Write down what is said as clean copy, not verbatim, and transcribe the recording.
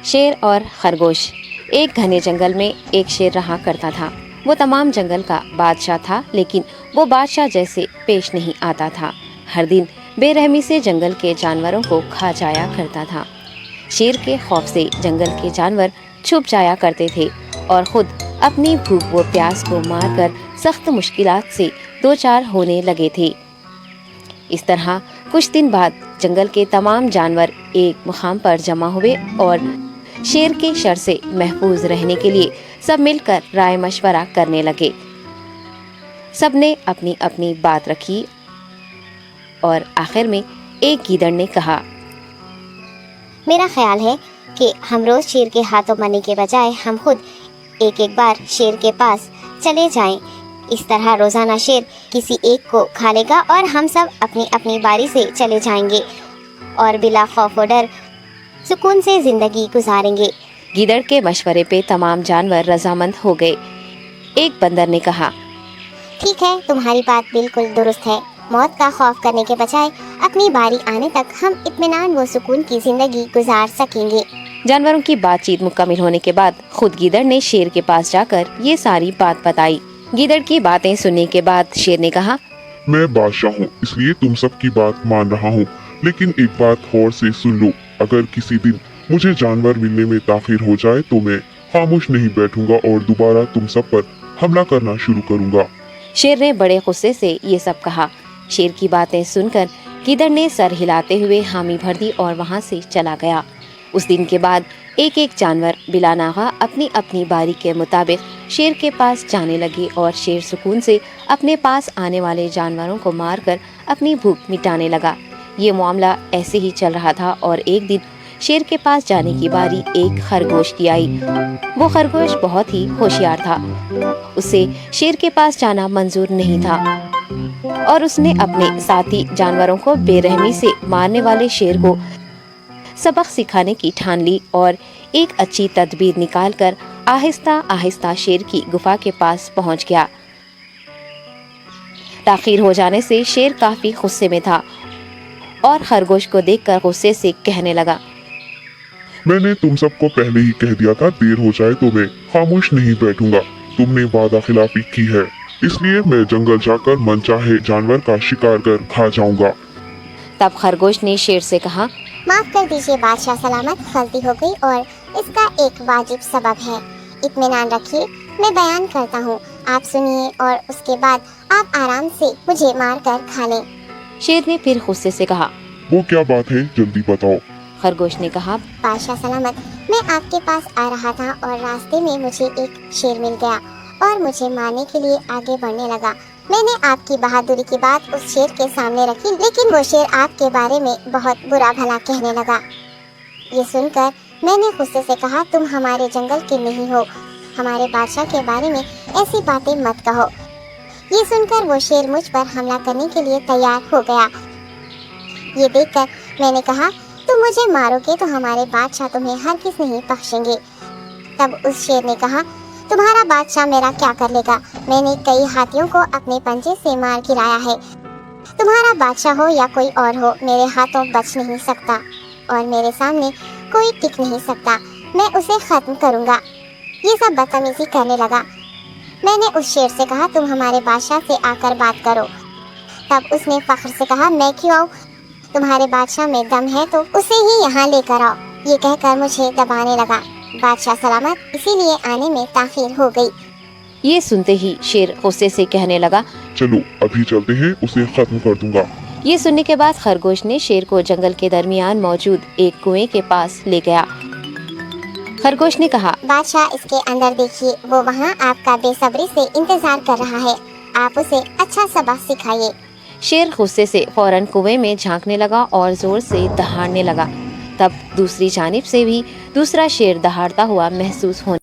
شیر اور خرگوش۔ ایک گھنے جنگل میں ایک شیر رہا کرتا تھا۔ وہ تمام جنگل کا بادشاہ تھا، لیکن وہ بادشاہ جیسے پیش نہیں آتا تھا۔ ہر دن بے رحمی سے جنگل کے جانوروں کو کھا جایا کرتا تھا۔ شیر کے خوف سے جنگل کے جانور چھپ جایا کرتے تھے اور خود اپنی بھوک و پیاس کو مار کر سخت مشکلات سے دوچار ہونے لگے تھے۔ اس طرح کچھ دن بعد جنگل کے تمام جانور ایک مقام پر جمع ہوئے اور شیر کے شر سے محفوظ رہنے کے لیے سب مل کر رائے مشورہ کرنے لگے۔ سب نے اپنی اپنی بات رکھی اور آخر میں ایک گیدڑ نے کہا، میرا خیال ہے کہ ہم روز شیر کے ہاتھوں مرنے کے بجائے ہم خود ایک بار شیر کے پاس چلے جائیں۔ اس طرح روزانہ شیر کسی ایک کو کھا لے گا اور ہم سب اپنی اپنی باری سے چلے جائیں گے اور بلا خوف و ڈر سکون سے زندگی گزاریں گے۔ گیدڑ کے مشورے پہ تمام جانور رضامند ہو گئے۔ ایک بندر نے کہا، ٹھیک ہے، تمہاری بات بالکل درست ہے۔ موت کا خوف کرنے کے بجائے اپنی باری آنے تک ہم اطمینان و سکون کی زندگی گزار سکیں گے۔ جانوروں کی بات چیت مکمل ہونے کے بعد خود گیدڑ نے شیر کے پاس جا کر یہ ساری بات بتائی۔ گیدڑ کی باتیں سننے کے بعد شیر نے کہا، میں بادشاہ ہوں، اس لیے تم سب کی بات مان رہا ہوں، لیکن ایک بات غور سے سن لو۔ اگر کسی دن مجھے جانور ملنے میں تاخیر ہو جائے تو میں خاموش نہیں بیٹھوں گا اور دوبارہ تم سب پر حملہ کرنا شروع کروں گا۔ شیر نے بڑے غصے سے یہ سب کہا۔ شیر کی باتیں سن کر گیدڑ نے سر ہلاتے ہوئے حامی بھر دی اور وہاں سے چلا گیا۔ اس دن کے بعد ایک ایک جانور بلا ناغہ اپنی اپنی باری کے مطابق شیر کے پاس جانے لگے اور شیر سکون سے اپنے پاس آنے والے جانوروں کو مار کر اپنی بھوک مٹانے لگا۔ یہ معاملہ ایسے ہی چل رہا تھا اور ایک دن شیر کے پاس جانے کی باری ایک خرگوش کی آئی۔ وہ خرگوش بہت ہی ہوشیار تھا۔ اسے شیر کے پاس جانا منظور نہیں تھا اور اس نے اپنے ساتھی جانوروں کو بے رحمی سے مارنے والے شیر کو سبق سکھانے کی ٹھان لی اور ایک اچھی تدبیر نکال کر آہستہ آہستہ شیر کی گفا کے پاس پہنچ گیا۔ تاخیر ہو جانے سے شیر کافی غصے میں تھا اور خرگوش کو دیکھ کر غصے سے کہنے لگا، میں نے تم سب کو پہلے ہی کہہ دیا تھا، دیر ہو جائے تو میں خاموش نہیں بیٹھوں گا۔ تم نے وعدہ خلافی کی ہے، اس لیے میں جنگل جا کر من چاہے جانور کا شکار کر کھا جاؤں گا۔ تب خرگوش نے شیر سے کہا، معاف کر دیجیے بادشاہ سلامت، غلطی ہو گئی اور اس کا ایک واجب سبب ہے۔ اطمینان رکھیے، میں بیان کرتا ہوں، آپ سنیے اور اس کے بعد آپ آرام سے مجھے مار کر کھا لیں۔ شیر نے پھر غصے سے کہا، وہ کیا بات ہے، جلدی بتاؤ۔ خرگوش نے کہا، بادشاہ سلامت، میں آپ کے پاس آ رہا تھا اور راستے میں مجھے ایک شیر مل گیا اور مجھے مارنے کے لیے آگے بڑھنے لگا۔ میں نے آپ کی بہادری کی بات اس شیر کے سامنے رکھی، لیکن وہ شیر آپ کے بارے میں بہت برا بھلا کہنے لگا۔ یہ سن کر میں نے غصے سے کہا، تم ہمارے جنگل کے نہیں ہو، ہمارے بادشاہ کے بارے میں ایسی باتیں مت کہو۔ یہ سن کر وہ شیر مجھ پر حملہ کرنے کے لیے تیار ہو گیا۔ یہ دیکھ کر میں نے کہا، تم مجھے مارو گے تو ہمارے بادشاہ تمہیں ہرگز نہیں بخشیں گے۔ تب اس شیر نے کہا، تمہارا بادشاہ میرا کیا کر لے گا؟ میں نے کئی ہاتھیوں کو اپنے پنجے سے مار گرایا ہے۔ تمہارا بادشاہ ہو یا کوئی اور ہو، میرے ہاتھوں بچ نہیں سکتا اور میرے سامنے کوئی ٹک نہیں سکتا۔ میں اسے ختم کروں گا۔ یہ سب بدتمیزی کرنے لگا۔ میں نے اس شیر سے کہا، تم ہمارے بادشاہ سے آ کر بات کرو۔ تب اس نے فخر سے کہا، میں کیوں آؤں؟ تمہارے بادشاہ میں دم ہے تو اسے ہی یہاں لے کر آؤ۔ یہ کہہ کر مجھے دبانے لگا۔ بادشاہ سلامت، اسی لیے آنے میں تاخیر ہو گئی۔ یہ سنتے ہی شیر غصے سے کہنے لگا، چلو ابھی چلتے ہیں، اسے ختم کر دوں گا۔ یہ سننے کے بعد خرگوش نے شیر کو جنگل کے درمیان موجود ایک کنویں کے پاس لے گیا۔ خرگوش نے کہا، بادشاہ اس کے اندر دیکھیے، وہ وہاں آپ کا بے صبری سے انتظار کر رہا ہے، آپ اسے اچھا سبق سکھائیے۔ شیر غصے سے فوراً کنویں میں جھانکنے لگا اور زور سے دہاڑنے لگا۔ تب دوسری جانب سے بھی دوسرا شیر دہاڑتا ہوا محسوس ہونے